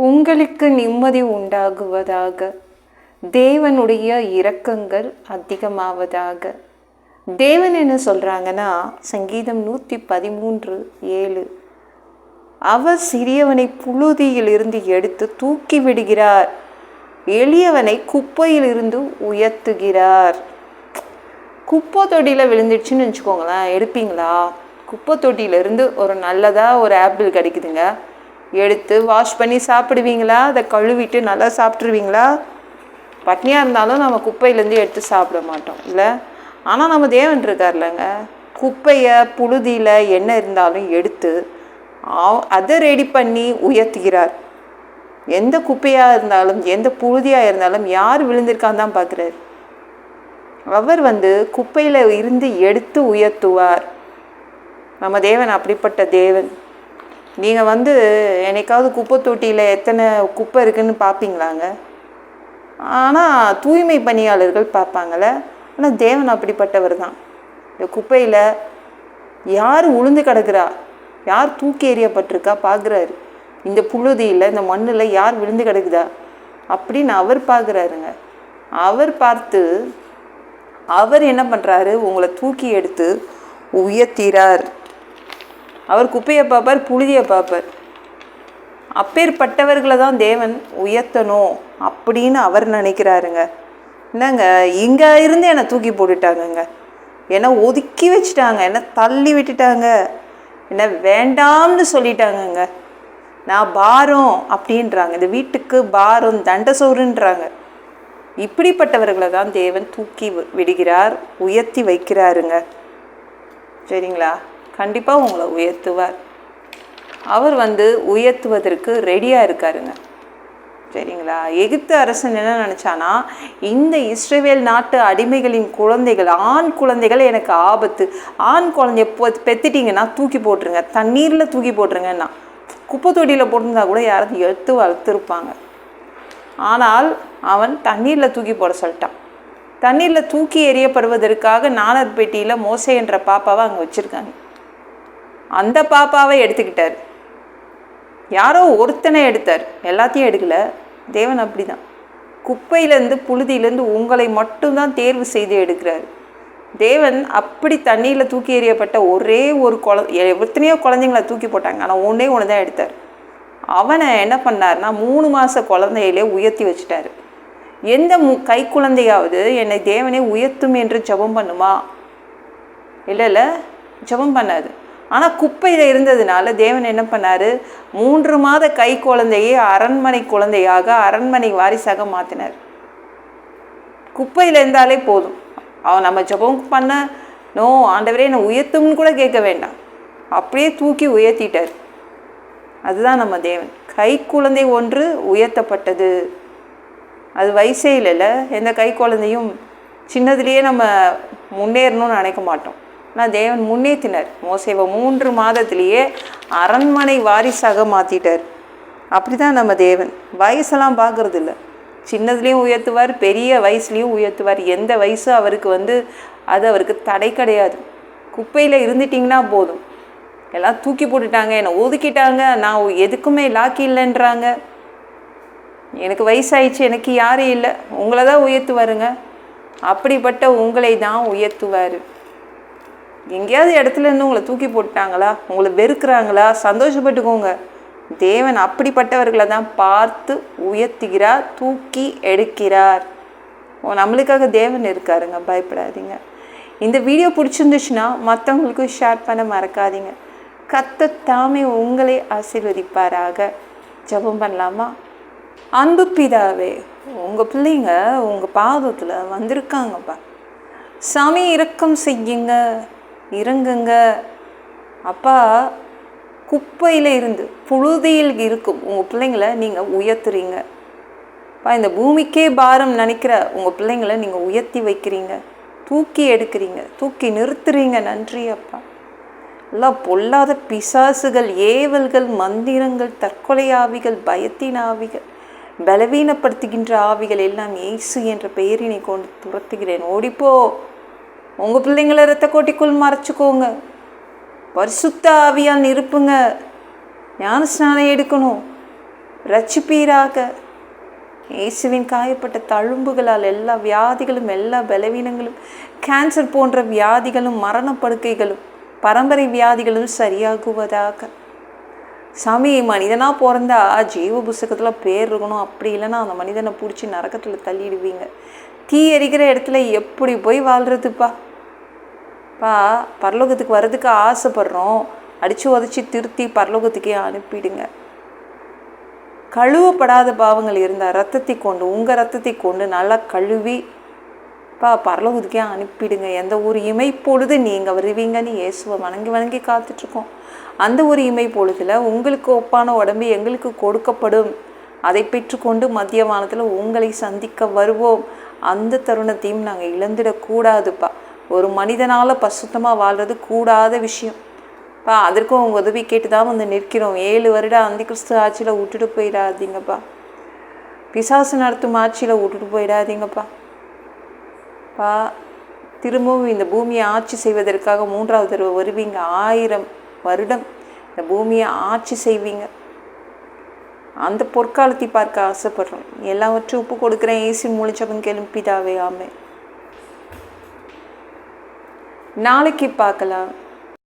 உங்களுக்கு நிம்மதி உண்டாகுவதாக. தேவனுடைய இரக்கங்கள் அதிகமாவதாக. தேவன் என்ன சொல்கிறாங்கன்னா, சங்கீதம் 113:7, அவர் சிறியவனை புழுதியிலிருந்து எடுத்து தூக்கி விடுகிறார், எளியவனை குப்பையிலிருந்து உயர்த்துகிறார். குப்பை தொட்டியில் விழுந்துடுச்சுன்னு வச்சுக்கோங்களேன், எடுப்பீங்களா? குப்பை தொட்டியிலேருந்து ஒரு நல்லதாக ஒரு ஆப்பிள் கிடைக்குதுங்க, எடுத்து வாஷ் பண்ணி சாப்பிடுவீங்களா? அதை கழுவிட்டு நல்லா சாப்பிட்ருவீங்களா? பட்னியாக இருந்தாலும் நம்ம குப்பையிலேருந்து எடுத்து சாப்பிட மாட்டோம் இல்லை? ஆனால் நம்ம தேவன் இருக்கார்லங்க, குப்பையை புழுதியில் என்ன இருந்தாலும் எடுத்து அதை ரெடி பண்ணி உயர்த்துகிறார். எந்த குப்பையாக இருந்தாலும் எந்த புழுதியாக இருந்தாலும் யார் விழுந்திருக்கான்னு தான் பார்க்குறாரு. அவர் குப்பையில் இருந்து எடுத்து உயர்த்துவார். நம்ம தேவன் அப்படிப்பட்ட தேவன். நீங்கள் என்னைக்காவது குப்பை தொட்டியில் எத்தனை குப்பை இருக்குதுன்னு பார்ப்பீங்களாங்க? ஆனால் தூய்மை பணியாளர்கள் பார்ப்பாங்கள. ஆனால் தேவன் அப்படிப்பட்டவர் தான். இந்த குப்பையில் யார் உளுந்து கிடக்குறா, யார் தூக்கி எறியப்பட்டிருக்கா பார்க்குறாரு. இந்த புழுதியில் இந்த மண்ணில் யார் விழுந்து கிடக்குதா அப்படின்னு அவர் பார்க்குறாருங்க. அவர் பார்த்து அவர் என்ன பண்ணுறாரு, உங்களை தூக்கி எடுத்து உயர்த்திறார். அவர் குப்பையை பார்ப்பார், புழுதியை பார்ப்பார். அப்பேற்பட்டவர்களை தான் தேவன் உயர்த்தணும் அப்படின்னு அவர் நினைக்கிறாருங்க. என்னங்க, இங்கே இருந்து என்னை தூக்கி போட்டுட்டாங்கங்க, என்னை ஒதுக்கி வச்சுட்டாங்க, என்னை தள்ளி விட்டுட்டாங்க, என்னை வேண்டாம்னு சொல்லிட்டாங்கங்க, நான் பாரம் அப்படின்றாங்க, இந்த வீட்டுக்கு பாரம் தண்டசோறுன்றாங்க. இப்படிப்பட்டவர்களை தான் தேவன் தூக்கி விடுகிறார், உயர்த்தி வைக்கிறாருங்க. சரிங்களா? கண்டிப்பாக உங்களை உயர்த்துவார். அவர் உயர்த்துவதற்கு ரெடியாக இருக்காருங்க. சரிங்களா? எகிப்து அரசன் என்ன நினச்சானா, இந்த இஸ்ரவேல் நாட்டு அடிமைகளின் குழந்தைகள், ஆண் குழந்தைகள் எனக்கு ஆபத்து, ஆண் குழந்தைய பெத்துட்டிங்கன்னா தூக்கி போட்டுருங்க, தண்ணீரில் தூக்கி போட்டுருங்கன்னா. குப்பை தொட்டியில் போட்டிருந்தா கூட யாராவது எடுத்து வளர்த்துருப்பாங்க. ஆனால் அவன் தண்ணீரில் தூக்கி போட சொல்லிட்டான். தண்ணீரில் தூக்கி எறியப்படுவதற்காக நாணர் பெட்டியில் மோசே என்ற பாப்பாவை அங்கே வச்சுருக்காங்க. அந்த பாப்பாவை எடுத்துக்கிட்டார். யாரோ ஒருத்தனை எடுத்தார், எல்லாத்தையும் எடுக்கல. தேவன் அப்படி தான், குப்பையிலேருந்து புழுதியிலேருந்து உங்களை மட்டும்தான் தேர்வு செய்து எடுக்கிறார். தேவன் அப்படி தண்ணீரில் தூக்கி எறியப்பட்ட ஒரே ஒரு எத்தனையோ குழந்தைங்களை தூக்கி போட்டாங்க, ஆனால் ஒன்றே ஒன்று தான் எடுத்தார். அவனை என்ன பண்ணார்னா 3 மாத குழந்தையிலே உயர்த்தி வச்சுட்டார். எந்த கை குழந்தையாவது என்னை தேவனே உயர்த்தும் என்று ஜெபம் பண்ணுமா? இல்லை, ஜெபம் பண்ணாது. ஆனால் குப்பையில் இருந்ததுனால தேவன் என்ன பண்ணார், 3 மாத கை குழந்தையை அரண்மனை குழந்தையாக, அரண்மனை வாரிசாக மாற்றினார். குப்பையில் இருந்தாலே போதும், அவன் நம்ம ஜெபம் பண்ண நோ ஆண்டவரே என்னை உயர்த்தும்னு கூட கேட்க வேண்டாம், அப்படியே தூக்கி உயர்த்திட்டார். அதுதான் நம்ம தேவன். கை குழந்தை ஒன்று உயர்த்தப்பட்டது. அது வயசே இல்லைல்ல. எந்த கை குழந்தையும் சின்னதுலேயே நம்ம முன்னேறணும்னு நினைக்க மாட்டோம். ஆனால் தேவன் முன்னேற்றினார். மோசேவை 3 மாதத்துலேயே அரண்மனை வாரிசாக மாற்றிட்டார். அப்படி தான் நம்ம தேவன். வயசெல்லாம் பார்க்குறது இல்லை, சின்னதுலேயும் உயர்த்துவார், பெரிய வயசுலேயும் உயர்த்துவார். எந்த வயசு அவருக்கு அது அவருக்கு தடை கிடையாது. குப்பையில் இருந்துட்டிங்கன்னா போதும், எல்லாம் தூக்கி போட்டுட்டாங்க, என்னை ஒதுக்கிட்டாங்க, நான் எதுக்குமே லாக்கி இல்லைன்றாங்க, எனக்கு வயசாயிடுச்சு, எனக்கு யாரும் இல்லை, உங்களை தான் உயர்த்துவாருங்க. அப்படிப்பட்ட உங்களை தான் உயர்த்துவார். எங்கேயாவது இடத்துல இருந்து உங்களை தூக்கி போட்டாங்களா, உங்களை வெறுக்கிறாங்களா, சந்தோஷப்பட்டுக்கோங்க. தேவன் அப்படிப்பட்டவர்களை தான் பார்த்து உயர்த்துகிறார், தூக்கி எடுக்கிறார். நம்மளுக்காக தேவன் இருக்காருங்க, பயப்படாதீங்க. இந்த வீடியோ பிடிச்சிருந்துச்சுன்னா மற்றவங்களுக்கும் ஷேர் பண்ண மறக்காதீங்க. கர்த்தர் தாமே உங்களை ஆசீர்வதிப்பாராக. ஜெபம் பண்ணலாமா? அன்பு பிதாவே, உங்கள் பிள்ளைங்க உங்கள் பாதத்தில் வந்திருக்காங்கப்பா. சாமி இரக்கம் செய்யுங்க, இறங்குங்க அப்பா. குப்பையில் இருந்து புழுதியில் இருக்கும் உங்கள் பிள்ளைங்களை நீங்கள் உயர்த்துறீங்க. இந்த பூமிக்கே பாரம் நினைக்கிற உங்கள் பிள்ளைங்களை நீங்கள் உயர்த்தி வைக்கிறீங்க, தூக்கி எடுக்கிறீங்க, தூக்கி நிறுத்துறீங்க. நன்றி அப்பா. எல்லாம் பொல்லாத பிசாசுகள், ஏவல்கள், மந்திரங்கள், தற்கொலை ஆவிகள், பயத்தின் ஆவிகள், பலவீனப்படுத்துகின்ற ஆவிகள் எல்லாம் இயேசு என்ற பெயரினை கொண்டு துரத்துகிறேன். ஓடிப்போ. உங்கள் பிள்ளைங்களை இரத்த கோட்டிக்குள் மறைச்சிக்கோங்க. பரிசுத்த ஆவியால் நிரப்புங்க. ஞான ஸ்நானம் எடுக்கணும். ரட்சிப்பீராக. இயேசுவின் காயப்பட்ட தழும்புகளால் எல்லா வியாதிகளும், எல்லா பலவீனங்களும், கேன்சர் போன்ற வியாதிகளும், மரணப்படுக்கைகளும், பரம்பரை வியாதிகளும் சரியாகுவதாக. சாமி, மனிதனாக பிறந்தா ஜீவ புஸ்தகத்தில் பேர் இருக்கணும், அப்படி இல்லைன்னா அந்த மனிதனை பிடிச்சி நரகத்தில் தள்ளிடுவீங்க. தீ எரிக்கிற இடத்துல எப்படி போய் வாழ்கிறதுப்பா? பரலோகத்துக்கு வர்றதுக்கு ஆசைப்படுறோம், அடித்து உதச்சி திருத்தி பரலோகத்துக்கே அனுப்பிடுங்க. கழுவப்படாத பாவங்கள் இருந்தால் ரத்தத்தை கொண்டு, உங்கள் ரத்தத்தை கொண்டு நல்லா கழுவி பரலோகத்துக்கே அனுப்பிடுங்க. எந்த ஒரு இமைப்பொழுது நீங்கள் வருவீங்கன்னு இயேசுவை வணங்கி வணங்கி காத்துட்ருக்கோம். அந்த ஒரு இமைப்பொழுதில் உங்களுக்கு ஒப்பான உடம்பு எங்களுக்கு கொடுக்கப்படும். அதை பெற்றுக்கொண்டு மத்திய வானத்தில் உங்களை சந்திக்க வருவோம். அந்த தருணத்தையும் நாங்கள் இழந்துடக்கூடாதுப்பா. ஒரு மனிதனால் பசுத்தமாக வாழ்கிறது கூடாத விஷயம். அதற்கும் உங்கள் உதவி கேட்டு தான் வந்து நிற்கிறோம். 7 வருடம் அந்த கிறிஸ்து ஆட்சியில் விட்டுட்டு போயிடாதீங்கப்பா. பிசாசு நடத்தும் ஆட்சியில் விட்டுட்டு போயிடாதீங்கப்பா. திரும்பவும் இந்த பூமியை ஆட்சி செய்வதற்காக 3வது தடவை வருவீங்க. 1000 வருடம் இந்த பூமியை ஆட்சி செய்வீங்க. அந்த பொற்காலத்தை பார்க்க ஆசைப்படுறோம். எல்லாவற்றையும் ஒப்பு கொடுக்குறேன். இயேசு மூலிச்சவன் கேளும் பிதாவே, ஆமென். நாளைக்கு பார்க்கலாம்.